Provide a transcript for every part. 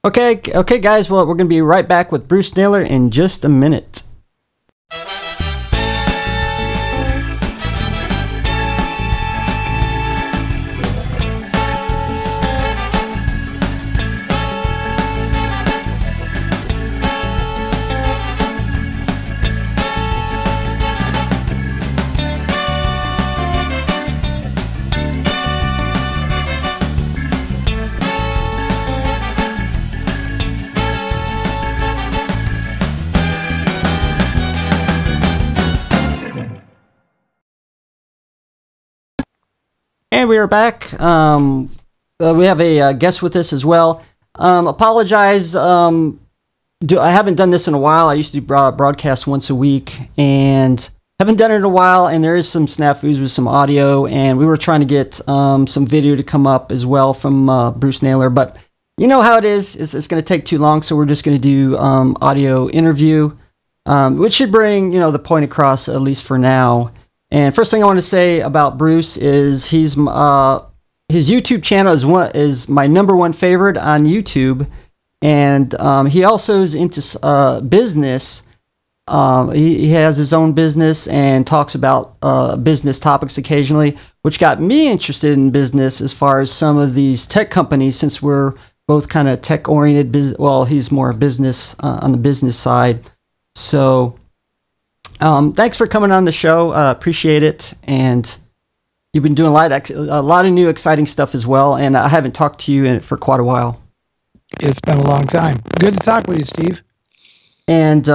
Okay, guys. Well, we're going to be right back with Bruce Naylor in just a minute. And we are back. We have a guest with us as well. Apologize. I haven't done this in a while. I used to broadcast once a week, and haven't done it in a while. And there is some snafus with some audio, and we were trying to get some video to come up as well from Bruce Naylor. But you know how it is. It's going to take too long, so we're just going to do audio interview, which should bring the point across, at least for now. And first thing I want to say about Bruce is his YouTube channel is my #1 favorite on YouTube, and he also is into business. He has his own business and talks about business topics occasionally, which got me interested in business as far as some of these tech companies, since we're both kind of tech oriented. Well, he's more business on the business side, so. Thanks for coming on the show. Appreciate it. And you've been doing a lot of new exciting stuff as well. And I haven't talked to you for quite a while. It's been a long time. Good to talk with you, Steve. And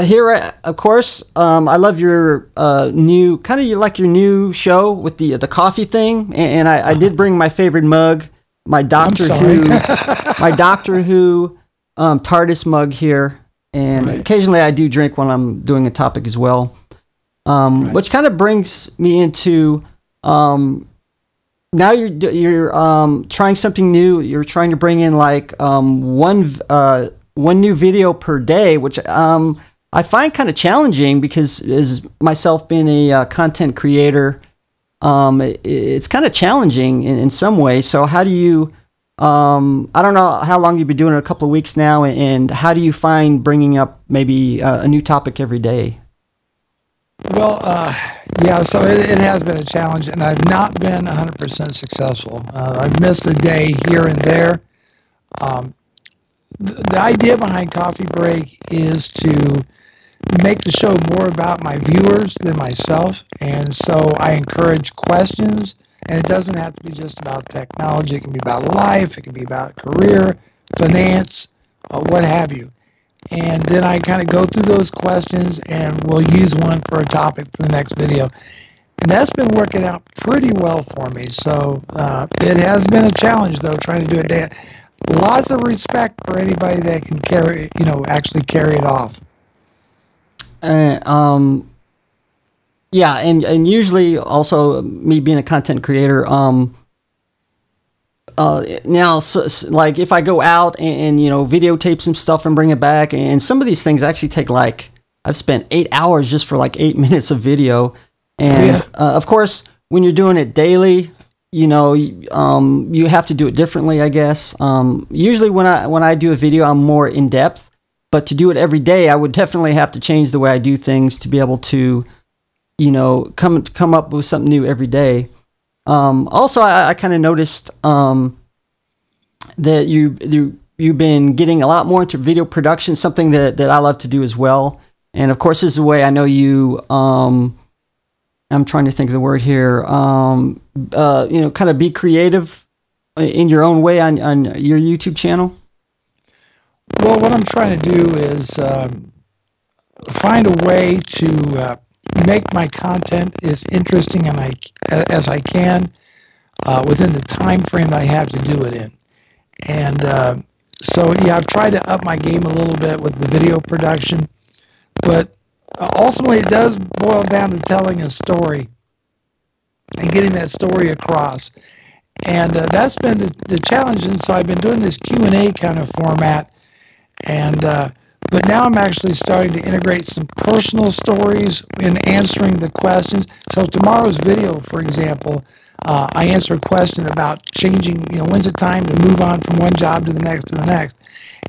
here, of course, I love your new your new show with the coffee thing. And I did bring my favorite mug, my Doctor Who TARDIS mug here. And occasionally I do drink when I'm doing a topic as well, which kind of brings me into now you're trying something new. You're trying to bring in like one new video per day, which I find kind of challenging because as myself being a content creator, it's kind of challenging in some ways. So how do you? I don't know how long you've been doing it, a couple of weeks now, and how do you find bringing up maybe a new topic every day? Well, yeah, so it has been a challenge, and I've not been 100% successful. I've missed a day here and there. The idea behind Coffee Break is to make the show more about my viewers than myself, and so I encourage questions. And it doesn't have to be just about technology. It can be about life. It can be about career, finance, what have you. And then I kind of go through those questions, and we'll use one for a topic for the next video. And that's been working out pretty well for me. So it has been a challenge, though, trying to do it. Lots of respect for anybody that can actually carry it off. Yeah, and usually also me being a content creator, now like if I go out and videotape some stuff and bring it back, and some of these things actually take I've spent 8 hours just for 8 minutes of video, and of course when you're doing it daily, you have to do it differently, I guess. Usually when I do a video, I'm more in depth, but to do it every day, I would definitely have to change the way I do things to be able to come up with something new every day. Also, I kind of noticed that you've been getting a lot more into video production, something that I love to do as well. And of course, this is the way I know you. I'm trying to think of the word here. Kind of be creative in your own way on your YouTube channel. Well, what I'm trying to do is find a way to make my content as interesting as I can within the time frame that I have to do it in. And so, yeah, I've tried to up my game a little bit with the video production, but ultimately it does boil down to telling a story and getting that story across. And that's been the challenge. And so I've been doing this Q&A kind of format, and but now I'm actually starting to integrate some personal stories in answering the questions. So tomorrow's video, for example, I answer a question about changing, when's it time to move on from one job to the next.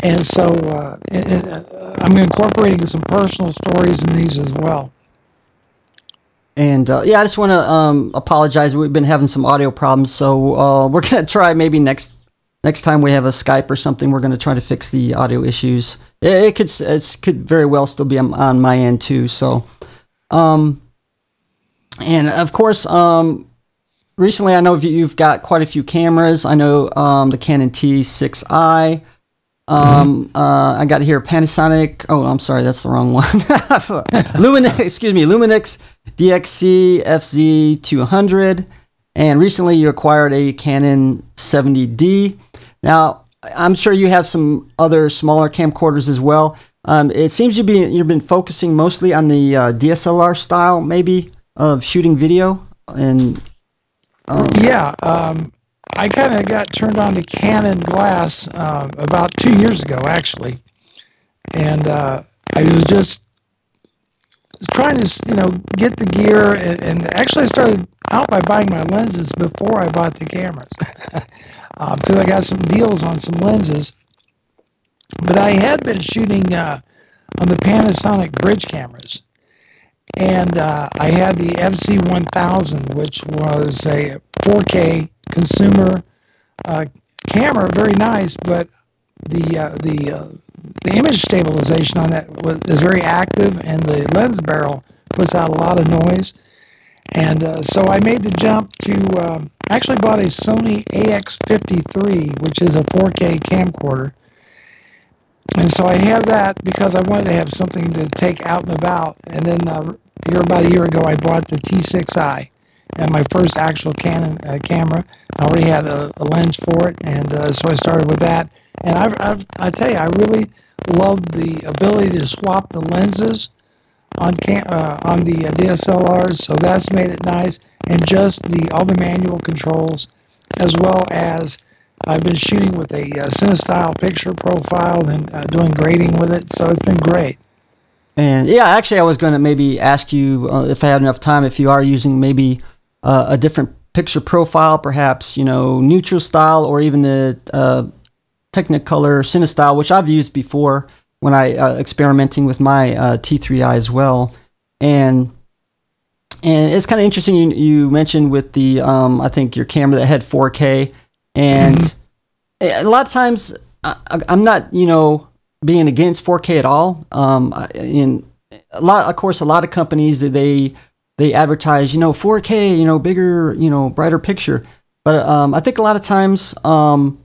And so I'm incorporating some personal stories in these as well. And yeah, I just want to apologize. We've been having some audio problems, so we're gonna try maybe next time we have a Skype or something. We're gonna try to fix the audio issues. It could very well still be on my end too. So, and of course, recently I know you've got quite a few cameras. I know the Canon T6i. I got here Panasonic. Oh, I'm sorry, that's the wrong one. Luminix DXC FZ200, and recently you acquired a Canon 70D. Now, I'm sure you have some other smaller camcorders as well. It seems you've been focusing mostly on the DSLR style, maybe, of shooting video. And I kind of got turned on to Canon glass about 2 years ago, actually, and I was just trying to get the gear, and actually I started out by buying my lenses before I bought the cameras because I got some deals on some lenses. But I had been shooting on the Panasonic bridge cameras, and I had the FZ1000, which was a 4K consumer camera, very nice, but the image stabilization on that is very active, and the lens barrel puts out a lot of noise. And so I made the jump to actually bought a Sony AX53, which is a 4K camcorder. And so I have that because I wanted to have something to take out and about. And then about a year ago, I bought the T6i, and my first actual Canon camera. I already had a lens for it, and so I started with that. And I tell you, I really love the ability to swap the lenses on the DSLRs, so that's made it nice. And just all the manual controls, as well as I've been shooting with a CineStyle picture profile and doing grading with it, so it's been great. And yeah, actually, I was going to maybe ask you if I had enough time, if you are using maybe a different picture profile, perhaps neutral style, or even the Technicolor CineStyle, which I've used before when I experimenting with my T3i as well. And it's kind of interesting. You mentioned with the I think your camera that had 4K. And a lot of times, I'm not, being against 4K at all. Of course, a lot of companies they advertise, 4K, bigger, brighter picture. But I think a lot of times, of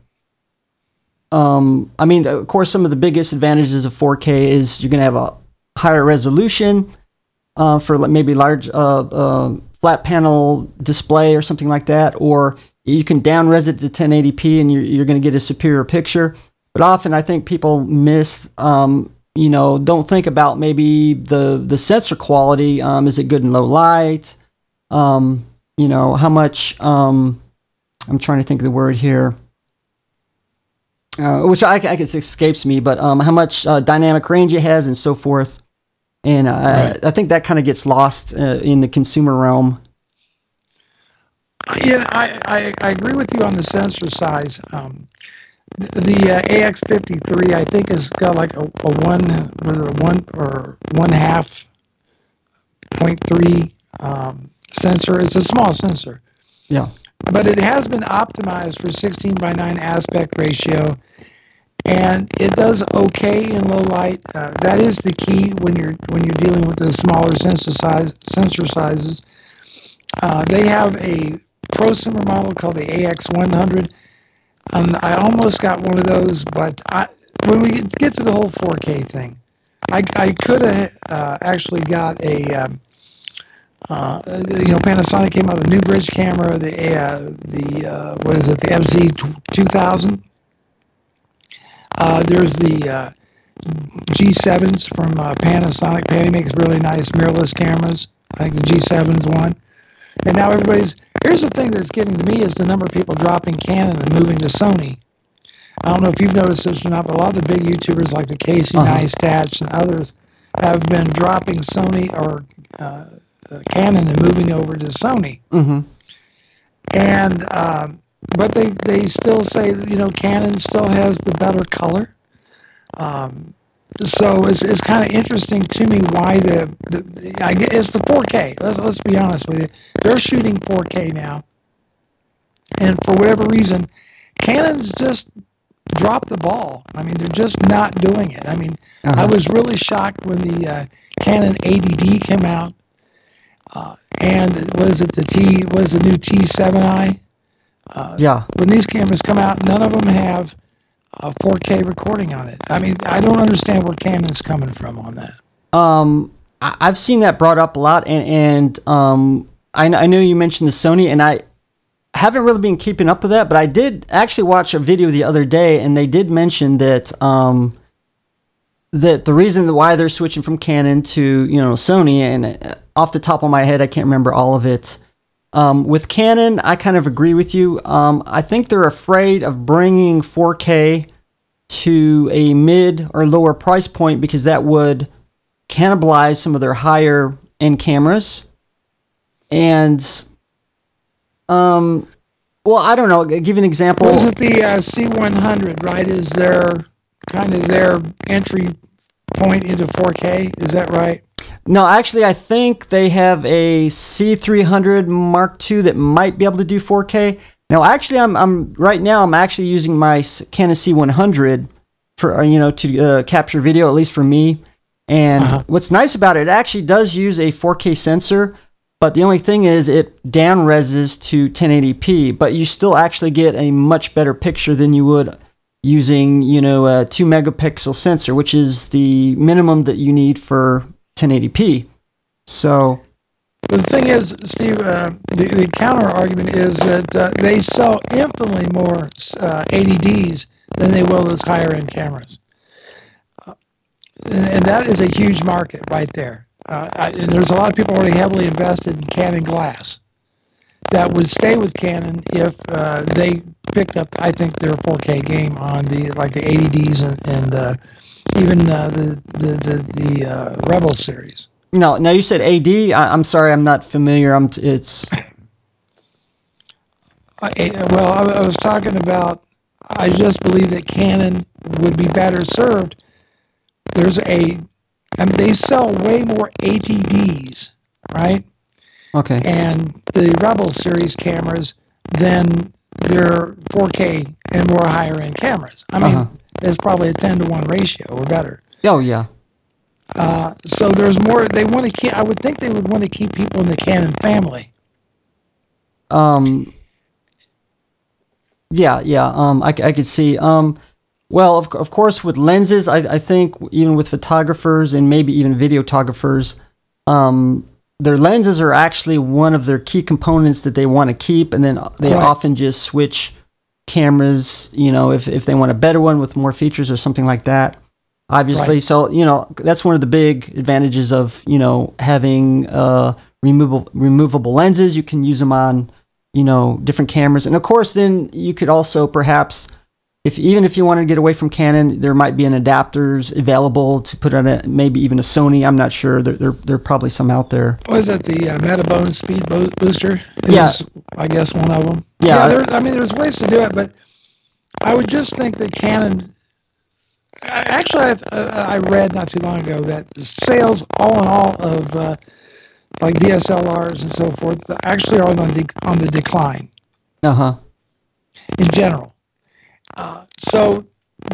course, some of the biggest advantages of 4K is you're going to have a higher resolution for maybe large flat panel display or something like that, or you can down-res it to 1080p and you're going to get a superior picture. But often I think people miss, don't think about maybe the sensor quality. Is it good in low light? How much, I'm trying to think of the word here, which I guess escapes me, but how much dynamic range it has and so forth. And I think that kind of gets lost in the consumer realm. Yeah, I agree with you on the sensor size. The AX53, I think, has got like a 1.3 sensor. It's a small sensor. Yeah. But it has been optimized for 16:9 aspect ratio, and it does okay in low light. That is the key when you're dealing with the smaller sensor sizes. They have a prosumer model called the AX100, and I almost got one of those. But when we get to the whole 4K thing, I could have actually got a Panasonic came out with a new bridge camera, the FZ2000. There's the G7s from Panasonic. Panny makes really nice mirrorless cameras. I think the G7's one. And now here's the thing that's getting to me is the number of people dropping Canon and moving to Sony. I don't know if you've noticed this or not, but a lot of the big YouTubers like the Casey Neistats and others have been dropping Sony or Canon and moving over to Sony. And but they still say, you know, Canon still has the better color. So it's kind of interesting to me why I guess it's the 4K. Let's be honest with you. They're shooting 4K now, and for whatever reason, Canon's just dropped the ball. I mean, they're just not doing it. I mean, I was really shocked when the Canon 80D came out, and was it the new T7i? Yeah. When these cameras come out, none of them have a 4K recording on it. I mean, I don't understand where Canon's coming from on that. I've seen that brought up a lot, and I know you mentioned the Sony, and I haven't really been keeping up with that, but I did actually watch a video the other day, and they did mention that that the reason why they're switching from Canon to, you know, Sony, and off the top of my head, I can't remember all of it. With Canon, I kind of agree with you. I think they're afraid of bringing 4K to a mid or lower price point because that would cannibalize some of their higher end cameras. And, well, I don't know. I'll give you an example. Was it the C100, right? Is their kind of their entry point into 4K? Is that right? No, actually, I think they have a C300 Mark II that might be able to do 4K. Now, actually, I'm actually using my Canon C100 for to capture video, at least for me. And what's nice about it actually does use a 4K sensor, but the only thing is it down reses to 1080p, but you still actually get a much better picture than you would using a 2 megapixel sensor, which is the minimum that you need for 1080p. So, but the thing is, Steve, the counter argument is that they sell infinitely more 80Ds than they will those higher end cameras, and that is a huge market right there. And there's a lot of people already heavily invested in Canon glass that would stay with Canon if they picked up, I think, their 4K game on the 80Ds and even the Rebel series. No, now you said AD. I'm sorry, I'm not familiar. It's. Well, I was talking about. I just believe that Canon would be better served. They sell way more ATDs, right? Okay. And the Rebel series cameras than their 4K and more higher end cameras. I mean, there's probably a 10-to-1 ratio or better. Oh yeah. So there's more. They want to keep. I would think they would want to keep people in the Canon family. Yeah. I could see. Well, of course, with lenses, I think even with photographers and maybe even videographers, their lenses are actually one of their key components that they want to keep, and then they often just switch cameras, if they want a better one with more features or something like that, obviously. Right. So, that's one of the big advantages of, having removable lenses. You can use them on, different cameras. And of course, then you could also perhaps, even if you want to get away from Canon, there might be an adapters available to put on maybe even a Sony. I'm not sure. There are probably some out there. Was it the Metabone Speed Booster? Yeah. I guess one of them. Yeah. There's ways to do it, but I would just think that Canon. Actually, I read not too long ago that sales, all in all, of like DSLRs and so forth, actually are on the decline. In general. So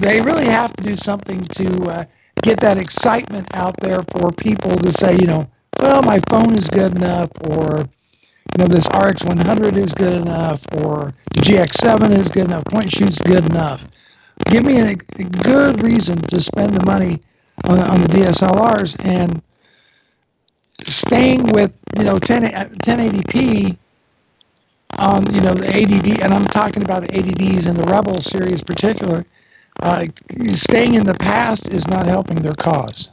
they really have to do something to get that excitement out there for people to say, well, my phone is good enough, or this RX100 is good enough, or the GX7 is good enough, point and shoot's good enough. Give me a good reason to spend the money on the DSLRs, and staying with 1080p on the ADD, and I'm talking about the ADDs in the Rebel series in particular. Staying in the past is not helping their cause.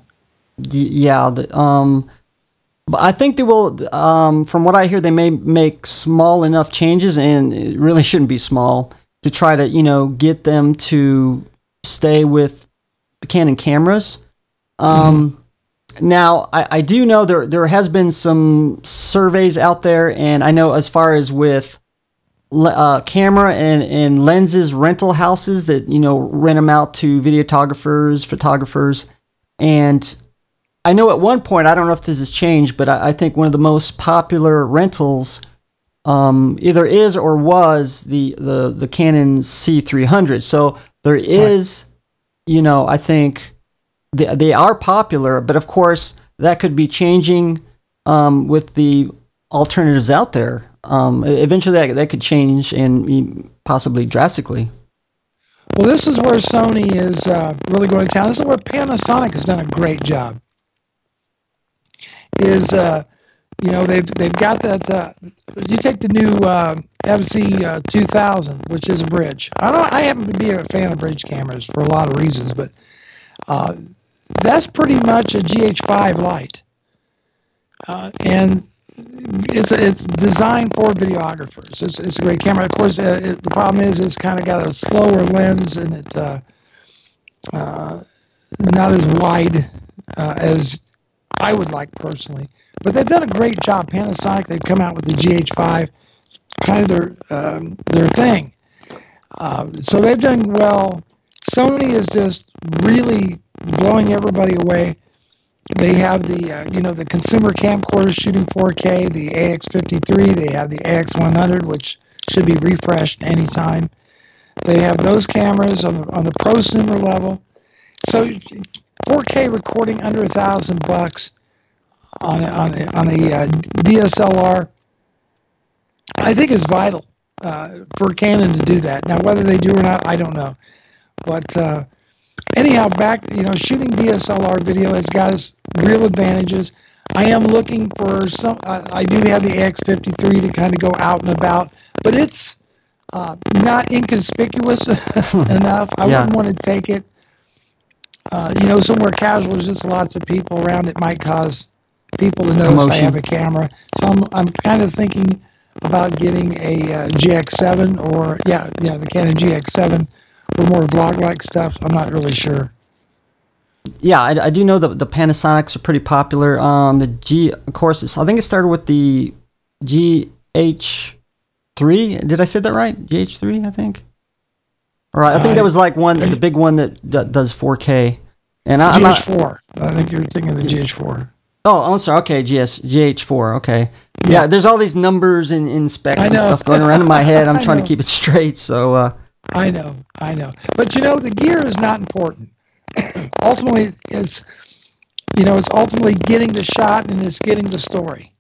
Yeah, but I think they will. From what I hear, they may make small enough changes, and it really shouldn't be small, to try to get them to stay with the Canon cameras. Now, I do know there has been some surveys out there, and I know as far as with camera and lenses rental houses that, rent them out to videographers, photographers. And I know at one point, I don't know if this has changed, but I think one of the most popular rentals either is or was the Canon C300. So there is, I think they are popular, but of course that could be changing with the alternatives out there. Eventually that could change and possibly drastically. Well, this is where Sony is really going to town. This is where Panasonic has done a great job. They've got that. You take the new FZ 2000, which is a bridge. I happen to be a fan of bridge cameras for a lot of reasons, but that's pretty much a GH5 Lite, and it's designed for videographers. It's a great camera. Of course, the problem is it's kind of got a slower lens, and it's not as wide as I would like personally. But they've done a great job. Panasonic, they've come out with the GH5, kind of their thing. So they've done well. Sony is just really blowing everybody away. They have the consumer camcorder shooting 4K, the AX53. They have the AX100, which should be refreshed anytime. They have those cameras on the prosumer level. So 4K recording under $1,000 on a DSLR, I think is vital for Canon to do that. Now, whether they do or not, I don't know. But anyhow, shooting DSLR video has got its real advantages. I am looking for I do have the AX53 to kind of go out and about, but it's not inconspicuous enough. I wouldn't want to take it. Somewhere casual, there's just lots of people around. It might cause people to notice I have a camera. So I'm kind of thinking about getting a GX7 or the Canon GX7 for more vlog-like stuff. I'm not really sure. Yeah, I do know that the Panasonics are pretty popular. Of course, I think it started with the GH3. Did I say that right? GH3, I think. Or I think that was like the big one that does 4K. And GH4. I think you're thinking of the GH4. Oh, I'm sorry. Okay, GH4. Okay. Yeah, there's all these numbers and specs and stuff going around in my head. I'm trying to keep it straight. So. I know. But the gear is not important. Ultimately, it's ultimately getting the shot and it's getting the story.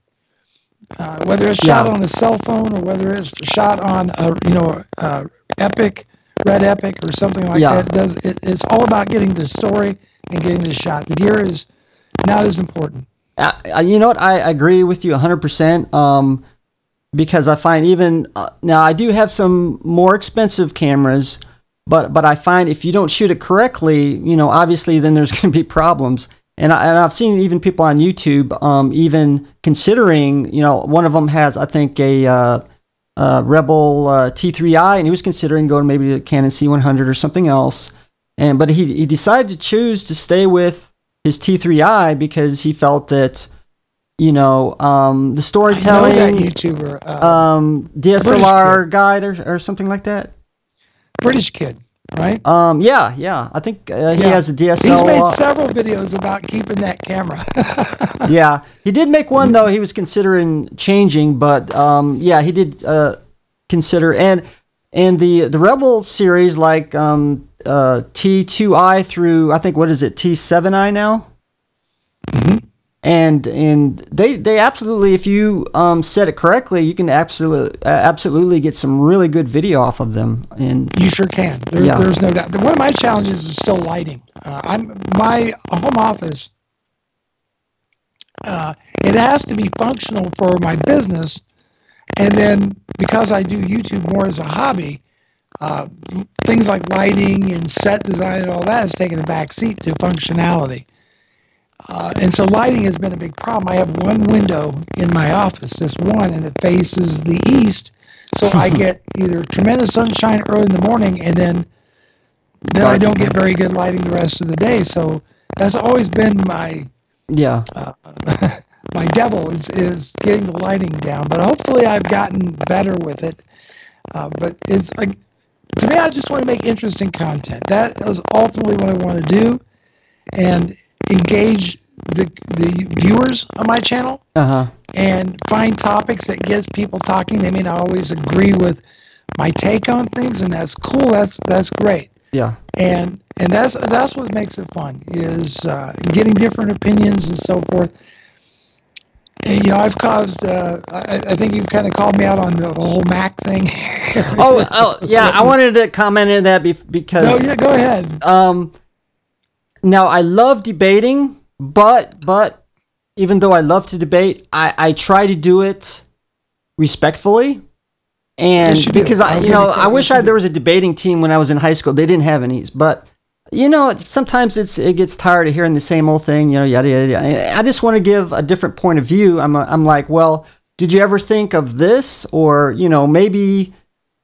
Whether it's shot on a cell phone or whether it's shot on Epic, Red Epic or something like that, it's all about getting the story and getting the shot. The gear is not as important. You know what? I agree with you 100%. Because I find even now I do have some more expensive cameras, but I find if you don't shoot it correctly, obviously then there's going to be problems. And I've seen even people on YouTube even considering, one of them has I think a Rebel T3i, and he was considering going maybe to Canon C100 or something else. But he decided to choose to stay with his T3i because he felt that. The storytelling, I know that YouTuber, DSLR guide or something like that. British kid, right? Yeah. I think he has a DSLR. He's made several videos about keeping that camera. Yeah, he did make one though. He was considering changing, but he did consider and the Rebel series like T2i through I think what is it T7i now. Mm-hmm. And they absolutely, if you set it correctly, you can absolutely get some really good video off of them. And you sure can. There's no doubt. One of my challenges is still lighting. My home office. It has to be functional for my business, and then because I do YouTube more as a hobby, things like lighting and set design and all that has taken a back seat to functionality. And so lighting has been a big problem. I have one window in my office, this one, and it faces the east. So I get either tremendous sunshine early in the morning, and then I don't get very good lighting the rest of the day. So that's always been my my devil is getting the lighting down. But hopefully I've gotten better with it. But it's like, to me, I just want to make interesting content. That is ultimately what I want to do, and engage the viewers on my channel, and find topics that gets people talking. They may not always agree with my take on things, and that's cool. That's great. Yeah. And that's what makes it fun, is getting different opinions and so forth. And, you know, I've caused. I think you've kind of called me out on the whole Mac thing. oh, yeah. I wanted to comment on that because. No, yeah, go ahead. Now I love debating, but even though I love to debate, I try to do it respectfully. And Yes, you because do. I wish there was a debating team when I was in high school. They didn't have any, but sometimes it gets tired of hearing the same old thing. Yada yada yada. I just want to give a different point of view. I'm like, well, did you ever think of this, or maybe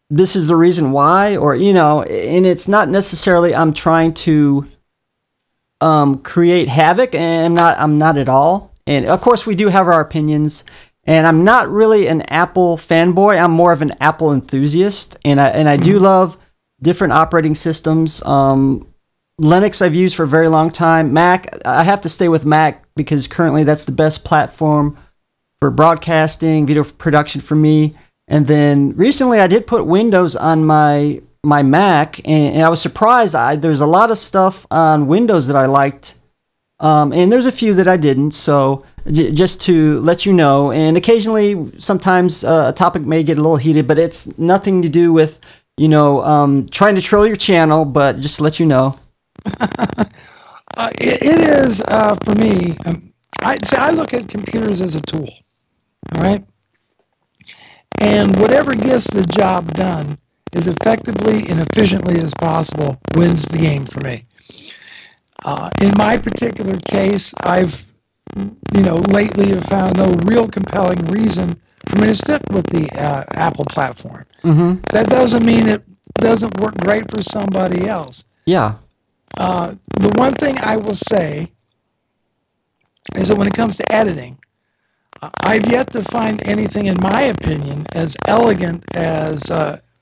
this is the reason why, or and it's not necessarily I'm trying to create havoc, and I'm not at all. And of course, we do have our opinions. And I'm not really an Apple fanboy. I'm more of an Apple enthusiast, and I do love different operating systems. Linux I've used for a very long time. Mac, I have to stay with Mac because currently that's the best platform for broadcasting, video production for me. And then recently I did put Windows on my Mac, and I was surprised. There's a lot of stuff on Windows that I liked, and there's a few that I didn't. So just to let you know, and occasionally, sometimes a topic may get a little heated, but it's nothing to do with, trying to troll your channel, but just to let you know. It is, for me, I look at computers as a tool, all right? And whatever gets the job done as effectively and efficiently as possible wins the game for me. In my particular case, I've lately have found no real compelling reason for me to stick with the Apple platform. Mm-hmm. That doesn't mean it doesn't work great for somebody else. Yeah. The one thing I will say is that when it comes to editing, I've yet to find anything, in my opinion, as elegant as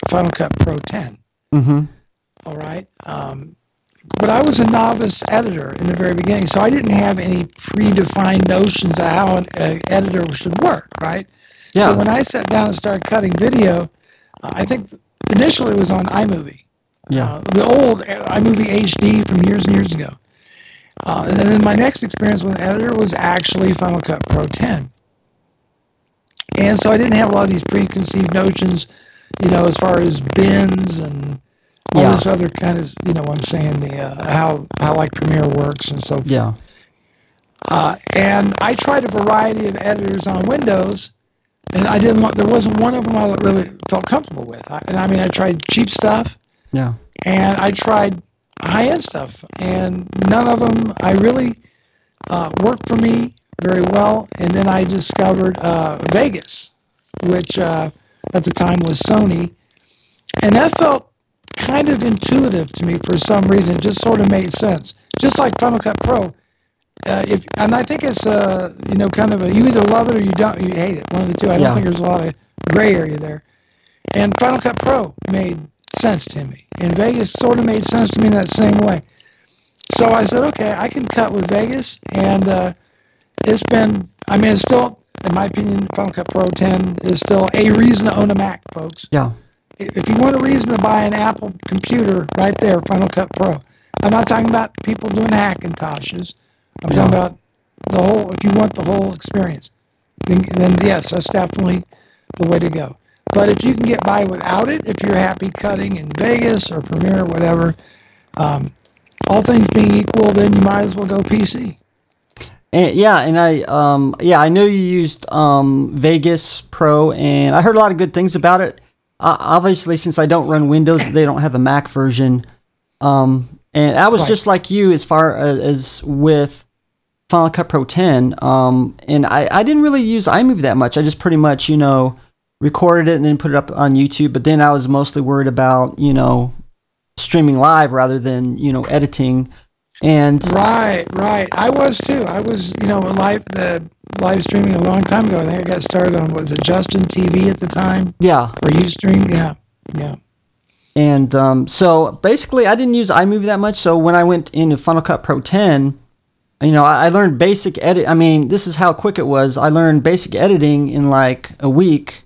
Final Cut Pro 10. Mm-hmm. All right? But I was a novice editor in the very beginning, so I didn't have any predefined notions of how an editor should work, right? Yeah. So when I sat down and started cutting video, I think initially it was on iMovie. Yeah. The old iMovie HD from years and years ago. And then my next experience with an editor was actually Final Cut Pro 10. And so I didn't have a lot of these preconceived notions, as far as bins and all this other kind of, what I'm saying, how like Premiere works and so forth. Yeah. And I tried a variety of editors on Windows, and there wasn't one of them I really felt comfortable with. I tried cheap stuff. Yeah. And I tried high-end stuff, and none of them I really worked for me very well. And then I discovered Vegas, which at the time was Sony, and that felt kind of intuitive to me for some reason. It just sort of made sense. Just like Final Cut Pro, and I think it's kind of you either love it or you hate it. One of the two. I don't think there's a lot of gray area there. And Final Cut Pro made sense to me, and Vegas sort of made sense to me in that same way. So I said, okay, I can cut with Vegas, and it's been. It's still, in my opinion, Final Cut Pro 10 is still a reason to own a Mac, folks. Yeah. If you want a reason to buy an Apple computer, right there, Final Cut Pro. I'm not talking about people doing Hackintoshes. I'm talking about the whole. If you want the whole experience, then yes, that's definitely the way to go. But if you can get by without it, if you're happy cutting in Vegas or Premiere or whatever, all things being equal, then you might as well go PC. And I know you used Vegas Pro, and I heard a lot of good things about it. Obviously, since I don't run Windows, they don't have a Mac version. And I was just like you as far as with Final Cut Pro 10. And I didn't really use iMovie that much. I just pretty much, recorded it and then put it up on YouTube. But then I was mostly worried about, streaming live rather than, editing. And right. I was too. I was, live streaming a long time ago. I think I got started on, was it Justin TV at the time? Yeah. Or Ustream? Yeah. Yeah. And so basically, I didn't use iMovie that much. So when I went into Final Cut Pro 10, I learned basic edit. I mean, this is how quick it was. I learned basic editing in like a week.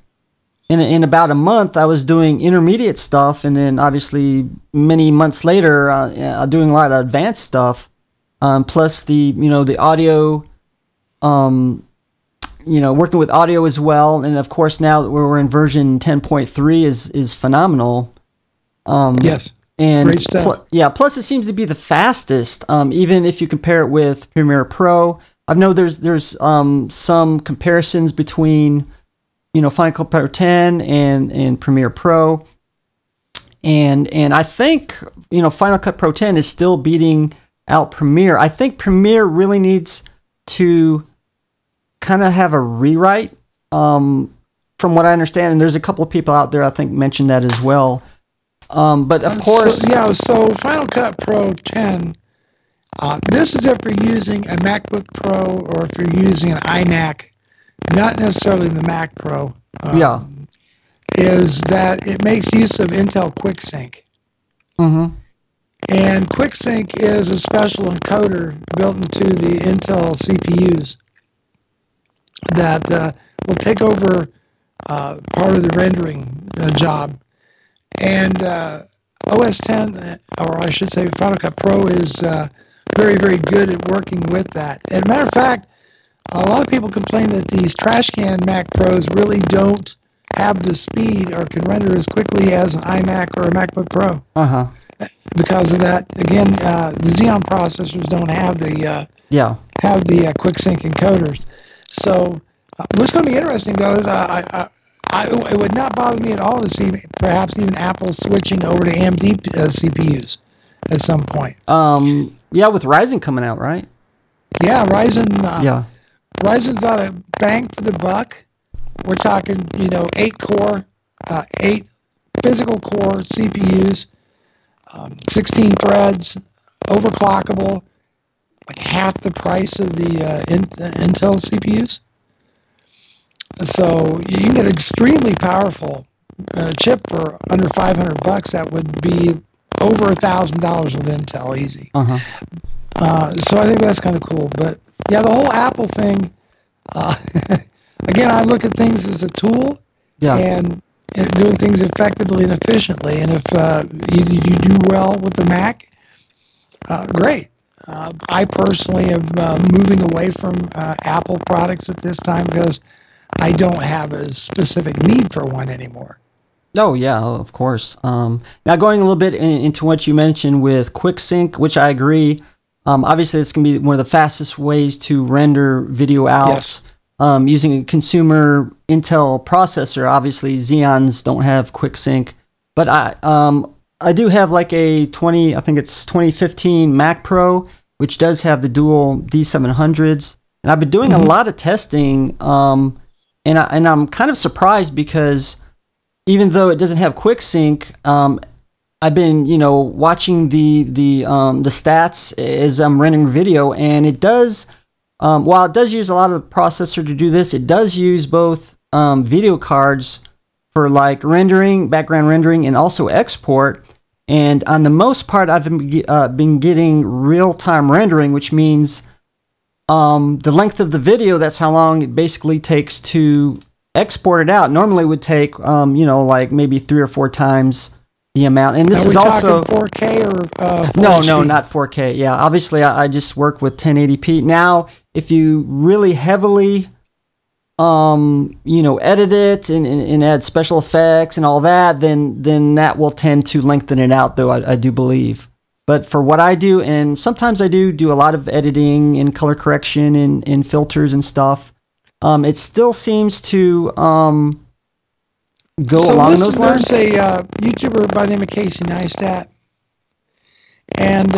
In about a month, I was doing intermediate stuff, and then obviously many months later, doing a lot of advanced stuff. Plus the audio, working with audio as well, and of course now that we're in version 10.3 is phenomenal. Yes, and great stuff. Plus it seems to be the fastest, even if you compare it with Premiere Pro. I know there's some comparisons between Final Cut Pro 10 and Premiere Pro, and I think Final Cut Pro 10 is still beating out Premiere. I think Premiere really needs to kind of have a rewrite, from what I understand, and there's a couple of people out there I think mentioned that as well. But of course, so Final Cut Pro 10. This is if you're using a MacBook Pro or if you're using an iMac, not necessarily the Mac Pro. Is that it makes use of Intel QuickSync. Mm-hmm. And QuickSync is a special encoder built into the Intel CPUs that will take over part of the rendering job. And OS 10, or I should say Final Cut Pro, is very, very good at working with that. As a matter of fact, a lot of people complain that these trash can Mac Pros really don't have the speed or can render as quickly as an iMac or a MacBook Pro. Uh-huh. Because of that, again, the Xeon processors don't have the QuickSync encoders. So what's going to be interesting, though, is it would not bother me at all to see perhaps even Apple switching over to AMD CPUs at some point. With Ryzen coming out, right? Yeah, Ryzen. Ryzen's got a bang for the buck. We're talking, 8 physical core CPUs, 16 threads, overclockable, like half the price of the Intel CPUs. So you can get an extremely powerful chip for under $500. That would be over $1,000 with Intel, easy. Uh-huh. So I think that's kind of cool. But yeah, the whole Apple thing. Again, I look at things as a tool, and doing things effectively and efficiently. And if you do well with the Mac, great. I personally am moving away from Apple products at this time because I don't have a specific need for one anymore. Oh, yeah, of course. Now, going a little bit into what you mentioned with QuickSync, which I agree. Obviously, it's going to be one of the fastest ways to render video out. Yes. Using a consumer Intel processor. Obviously, Xeons don't have QuickSync. But I do have like a 2015 Mac Pro, which does have the dual D700s. And I've been doing a lot of testing, and I'm kind of surprised because even though it doesn't have QuickSync, I've been watching the stats as I'm rendering video, and it does. While it does use a lot of the processor to do this, it does use both video cards for like rendering, background rendering, and also export. And on the most part, I've been getting real-time rendering, which means the length of the video, that's how long it basically takes to export it out. Normally it would take, like maybe 3 or 4 times the amount. And this is also 4K or no, not 4K. Yeah, obviously I just work with 1080p. Now, if you really heavily edit it and add special effects and all that, then that will tend to lengthen it out, though I do believe. But for what I do, and sometimes I do a lot of editing and color correction and filters and stuff, it still seems to go along those lines. There's a YouTuber by the name of Casey Neistat, and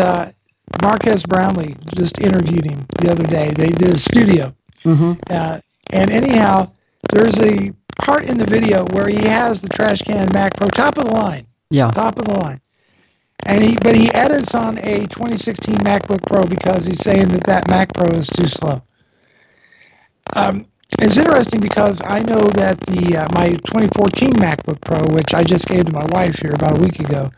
Marquez Brownlee just interviewed him the other day. They did a studio. And anyhow, there's a part in the video where he has the trash can Mac Pro, top of the line. Yeah. Top of the line. But he edits on a 2016 MacBook Pro because he's saying that Mac Pro is too slow. it's interesting because I know that the my 2014 MacBook Pro, which I just gave to my wife here about a week ago,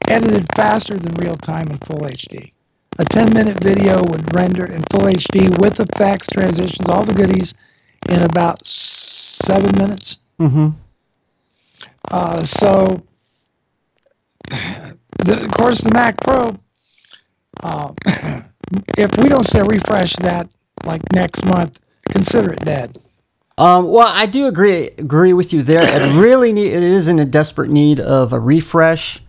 edited faster than real time in full HD. A 10-minute video would render in full HD with effects, transitions, all the goodies in about 7 minutes. Mm-hmm. So, of course, the Mac Pro, if we don't say refresh that like next month, consider it dead. Well, I do agree with you there. It is in a desperate need of a refresh.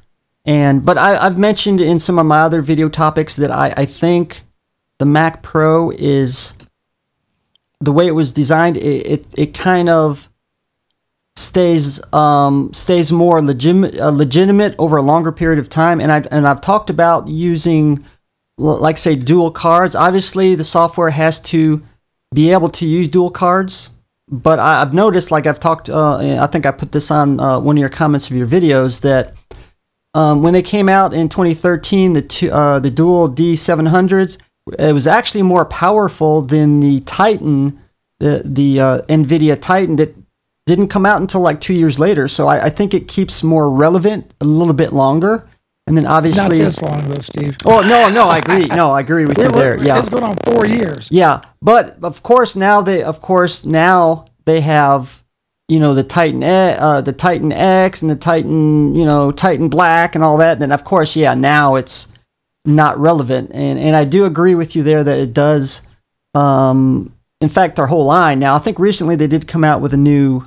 But I've mentioned in some of my other video topics that I think the Mac Pro is, the way it was designed, it kind of stays more legitimate over a longer period of time. And I've talked about using, like, say, dual cards. Obviously, the software has to be able to use dual cards. But I've noticed, like I've talked, I think I put this on one of your comments of your videos, that when they came out in 2013, the dual D700s, it was actually more powerful than the Titan, the NVIDIA Titan that didn't come out until like 2 years later. So I think it keeps more relevant a little bit longer. And then obviously, not this long though, Steve. Oh no, I agree. No, I agree with you there. Yeah, it's going on 4 years. Yeah, but of course now they have, you know, the Titan X and the Titan, you know, Titan Black and all that. And then of course, yeah, now it's not relevant. And I do agree with you there that it does. In fact, their whole line now. I think recently they did come out with a new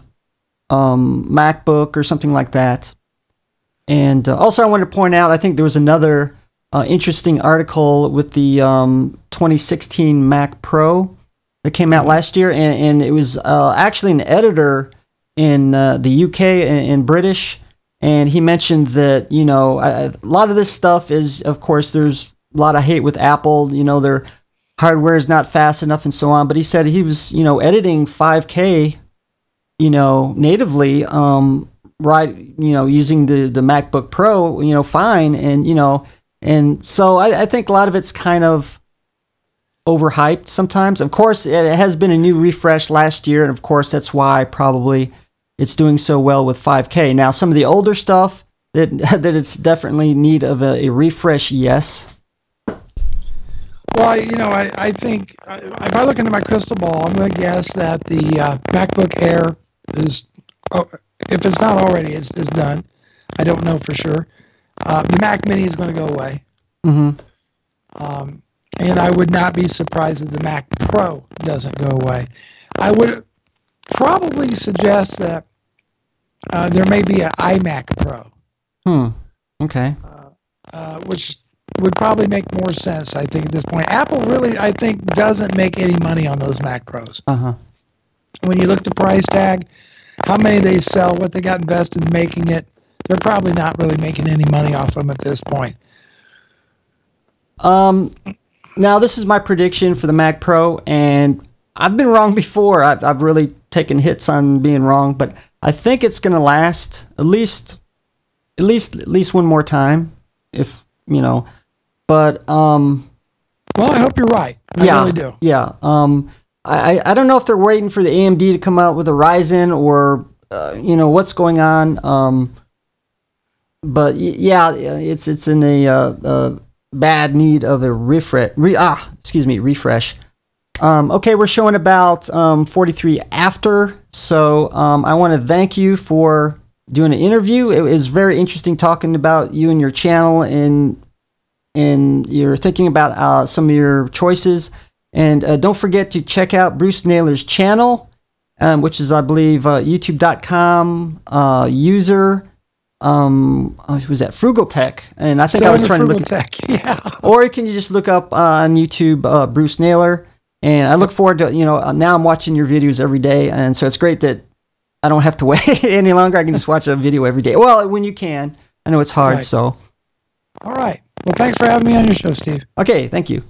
MacBook or something like that. And also, I wanted to point out, I think there was another interesting article with the 2016 Mac Pro that came out last year, and it was actually an editor in the UK and British, and he mentioned that, you know, a lot of this stuff is, of course, there's a lot of hate with Apple, you know, their hardware is not fast enough and so on, but he said he was, you know, editing 5K, you know, natively, right, you know, using the MacBook Pro, you know, fine. And, you know, and so I think a lot of it's kind of overhyped sometimes. Of course, it has been a new refresh last year. And of course, that's why probably it's doing so well with 5K. Now, some of the older stuff that it's definitely need of a refresh, yes. Well, you know, I think if I look into my crystal ball, I'm going to guess that the MacBook Air is, if it's not already, is done. I don't know for sure. The Mac Mini is going to go away. Mm-hmm. And I would not be surprised if the Mac Pro doesn't go away. I would probably suggest that there may be an iMac Pro. Okay. Which would probably make more sense, I think, at this point. Apple really, I think, doesn't make any money on those Mac Pros. Uh-huh. When you look at the price tag, how many they sell, what they got invested in making it, they're probably not really making any money off them at this point. Now, this is my prediction for the Mac Pro, and I've been wrong before. I've really taken hits on being wrong, but I think it's going to last at least one more time, if, you know. But well, I hope you're right. I really do. Yeah. I don't know if they're waiting for the AMD to come out with a Ryzen or you know, what's going on. But yeah, it's in a bad need of a refresh. Refresh. Okay, we're showing about 43 after. So I want to thank you for doing an interview. It was very interesting talking about you and your channel, and you're thinking about some of your choices. And don't forget to check out Bruce Naylor's channel, which is, I believe, youtube.com user. Was that Frugal Tech? And I think I was trying to look at, yeah. Or you can just look up on YouTube Bruce Naylor. And I look forward to, you know, now I'm watching your videos every day, and so it's great that I don't have to wait any longer. I can just watch a video every day. Well, when you can. I know it's hard, right. So. All right. Well, thanks for having me on your show, Steve. Okay, thank you.